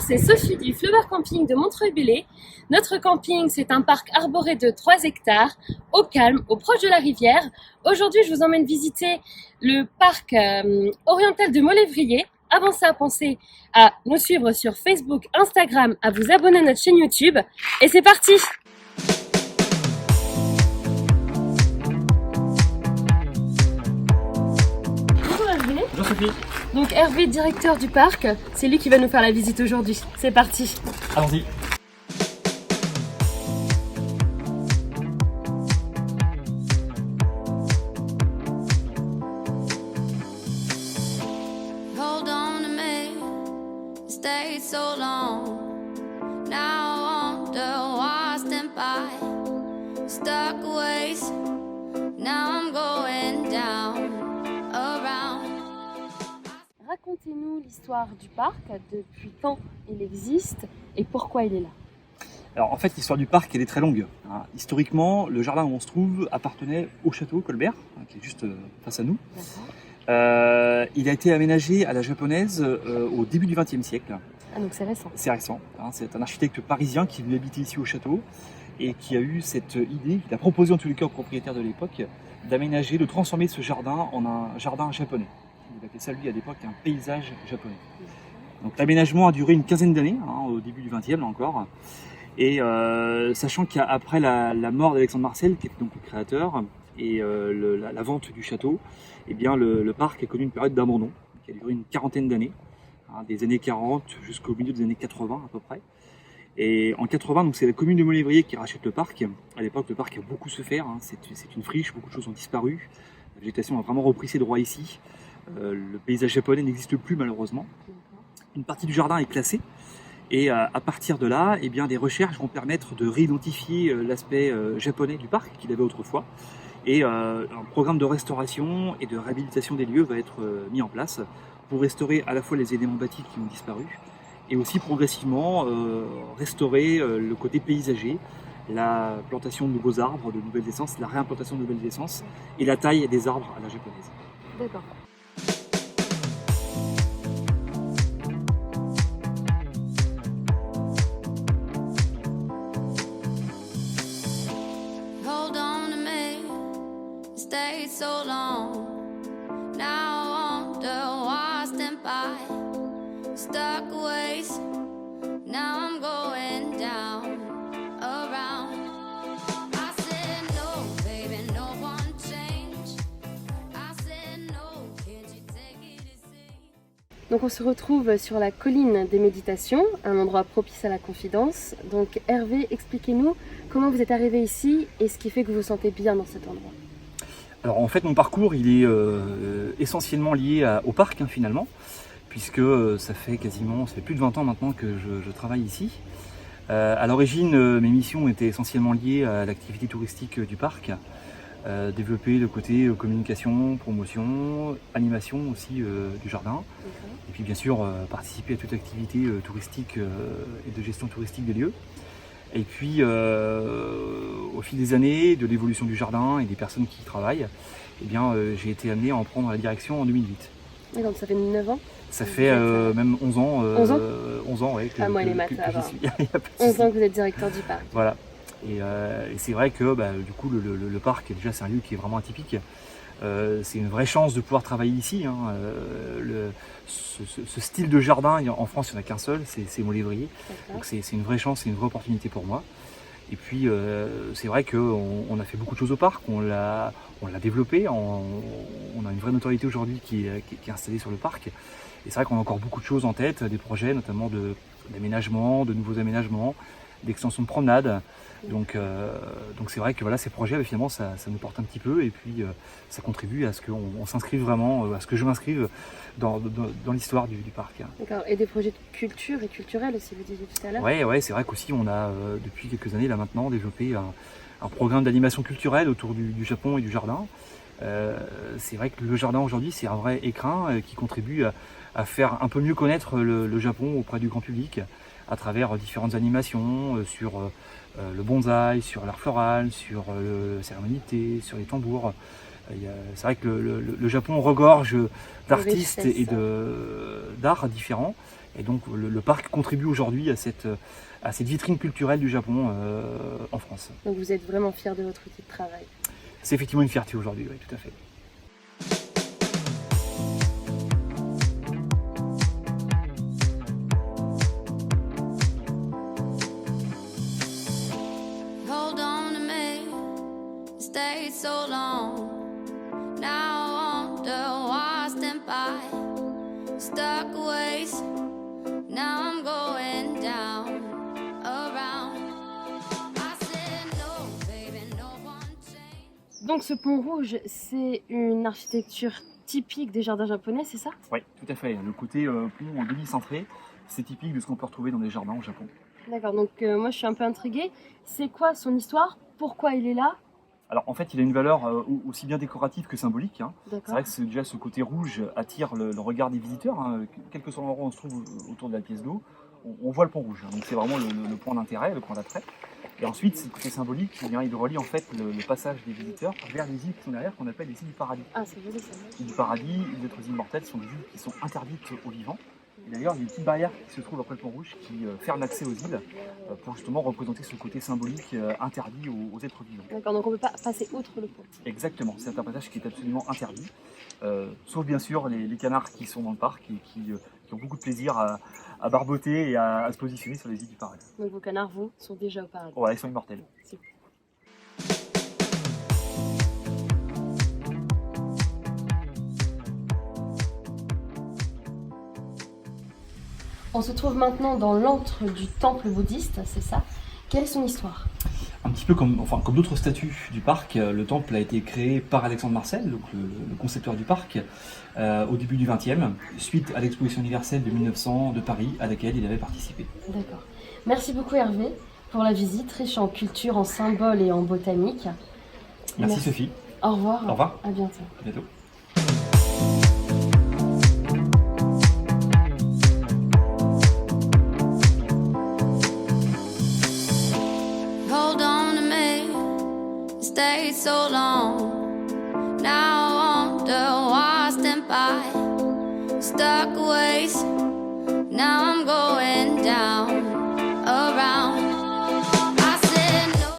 c'est Sophie du Flower Camping de Montreuil-Bellay. Notre camping, c'est un parc arboré de 3 hectares, au calme, au proche de la rivière. Aujourd'hui, je vous emmène visiter le parc oriental de Molévrier. Avant ça, pensez à nous suivre sur Facebook, Instagram, à vous abonner à notre chaîne YouTube. Et c'est parti! Bonjour Hervé. Bonjour Sophie. Donc Hervé, directeur du parc, c'est lui qui va nous faire la visite aujourd'hui. C'est parti. Allons-y. Hold on to me, stayed so long. Now I wonder why I stand by, stuck ways. Now I'm going down, around. Racontez-nous l'histoire du parc, depuis quand il existe et pourquoi il est là. Alors en fait l'histoire du parc elle est très longue. Historiquement le jardin où on se trouve appartenait au château Colbert, qui est juste face à nous. Il a été aménagé à la japonaise au début du XXe siècle. Ah donc c'est récent. C'est récent. C'est un architecte parisien qui voulait habiter ici au château et qui a eu cette idée, qui a proposé en tous les cas au propriétaire de l'époque, d'aménager, de transformer ce jardin en un jardin japonais. Il appelait ça lui à l'époque un paysage japonais. Donc l'aménagement a duré une quinzaine d'années, au début du XXe là encore. Et sachant qu'après la mort d'Alexandre Marcel, qui était donc le créateur, et la vente du château, eh bien le parc a connu une période d'abandon qui a duré une quarantaine d'années, des années 40 jusqu'au milieu des années 80 à peu près. Et en 80, donc c'est la commune de Molévrier qui rachète le parc. À l'époque, le parc a beaucoup souffert, c'est une friche, beaucoup de choses ont disparu. La végétation a vraiment repris ses droits ici. Le paysage japonais n'existe plus malheureusement. Une partie du jardin est classée. Et à partir de là, eh bien, des recherches vont permettre de réidentifier l'aspect japonais du parc qu'il avait autrefois. Et un programme de restauration et de réhabilitation des lieux va être mis en place pour restaurer à la fois les éléments bâtis qui ont disparu et aussi progressivement restaurer le côté paysager, la plantation de nouveaux arbres, de nouvelles essences, la réimplantation de nouvelles essences et la taille des arbres à la japonaise. D'accord. Hold on to me, stayed so long. Now I wonder why I stand by, stuck ways. Now I'm going down, around. I said no, baby, no one change. I said no, can't you take it easy? Donc on se retrouve sur la colline des méditations, un endroit propice à la confidence. Donc Hervé, expliquez-nous comment vous êtes arrivé ici et ce qui fait que vous vous sentez bien dans cet endroit. Alors en fait mon parcours il est essentiellement lié au parc finalement, puisque ça fait plus de 20 ans maintenant que je travaille ici. À l'origine mes missions étaient essentiellement liées à l'activité touristique du parc, développer le côté communication, promotion, animation aussi du jardin, et puis bien sûr participer à toute activité touristique et de gestion touristique des lieux. Et puis, au fil des années, de l'évolution du jardin et des personnes qui y travaillent, eh bien, j'ai été amené à en prendre la direction en 2008. Et donc ça fait 9 ans. Ça fait même 11 ans. 11 ans 11 ans, ouais. Moi les maths, j'y suis. 11 ans que vous êtes directeur du parc. Voilà. Et c'est vrai que du coup, le parc, déjà, c'est un lieu qui est vraiment atypique. C'est une vraie chance de pouvoir travailler ici. Ce style de jardin, en France, il n'y en a qu'un seul, c'est Molévrier. Donc c'est une vraie chance, c'est une vraie opportunité pour moi. Et puis c'est vrai qu'on a fait beaucoup de choses au parc, on l'a développé, on a une vraie notoriété aujourd'hui qui est installée sur le parc. Et c'est vrai qu'on a encore beaucoup de choses en tête, des projets notamment d'aménagement, de nouveaux aménagements, d'extension de promenade. Donc c'est vrai que voilà, ces projets, finalement, ça nous porte un petit peu et puis ça contribue à ce qu'on s'inscrive vraiment, à ce que je m'inscrive dans l'histoire du parc. D'accord. Et des projets de culture et culturels aussi, vous disiez tout à l'heure. Ouais, c'est vrai qu'aussi on a depuis quelques années là maintenant développé un programme d'animation culturelle autour du Japon et du jardin. C'est vrai que le jardin aujourd'hui c'est un vrai écrin qui contribue à faire un peu mieux connaître le Japon auprès du grand public à travers différentes animations sur le bonsaï, sur l'art floral, sur la cérémonie de thé, sur les tambours. C'est vrai que le Japon regorge d'artistes et d'arts différents. Et donc le parc contribue aujourd'hui à cette vitrine culturelle du Japon en France. Donc vous êtes vraiment fiers de votre outil de travail. C'est effectivement une fierté aujourd'hui, oui, tout à fait. Hold on to me, stayed so long. Now I wonder why I stand by, stuck ways. Now I'm going down, around. I said no, baby, no one changed. Donc ce pont rouge, c'est une architecture typique des jardins japonais, c'est ça? Oui, tout à fait. Le côté pont demi-cintré, c'est typique de ce qu'on peut retrouver dans les jardins au Japon. D'accord, donc moi je suis un peu intriguée. C'est quoi son histoire? Pourquoi il est là? Alors en fait, il a une valeur aussi bien décorative que symbolique. Hein. C'est D'accord. vrai que déjà ce côté rouge attire le regard des visiteurs. Hein. Quel que soit l'endroit où on se trouve autour de la pièce d'eau, on voit le pont rouge. Hein. Donc c'est vraiment le point d'intérêt, le point d'attrait. Et ensuite, ce côté symbolique, eh bien, il relie en fait le passage des visiteurs vers les îles qui sont derrière, qu'on appelle les îles du paradis. Ah, c'est joli ça. Les îles du paradis, les autres îles mortelles sont des îles qui sont interdites aux vivants. Et d'ailleurs, il y a une petite barrière qui se trouve après le pont rouge qui ferme l'accès aux îles pour justement représenter ce côté symbolique interdit aux êtres vivants. D'accord, donc on ne peut pas passer outre le pont. Exactement, c'est un passage qui est absolument interdit, sauf bien sûr les canards qui sont dans le parc et qui ont beaucoup de plaisir à barboter et à se positionner sur les îles du paradis. Donc vos canards, vous, sont déjà au paradis. Voilà, ils sont immortels. Super. On se trouve maintenant dans l'antre du temple bouddhiste, c'est ça? Quelle est son histoire? Un petit peu comme d'autres statues du parc, le temple a été créé par Alexandre Marcel, donc le concepteur du parc, au début du XXe, suite à l'exposition universelle de 1900 de Paris, à laquelle il avait participé. D'accord. Merci beaucoup Hervé pour la visite, riche en culture, en symboles et en botanique. Merci Sophie. Au revoir. Au revoir. À bientôt. À bientôt. Hold on to me, stayed so long. Now I wonder why I stand by, stuck ways. Now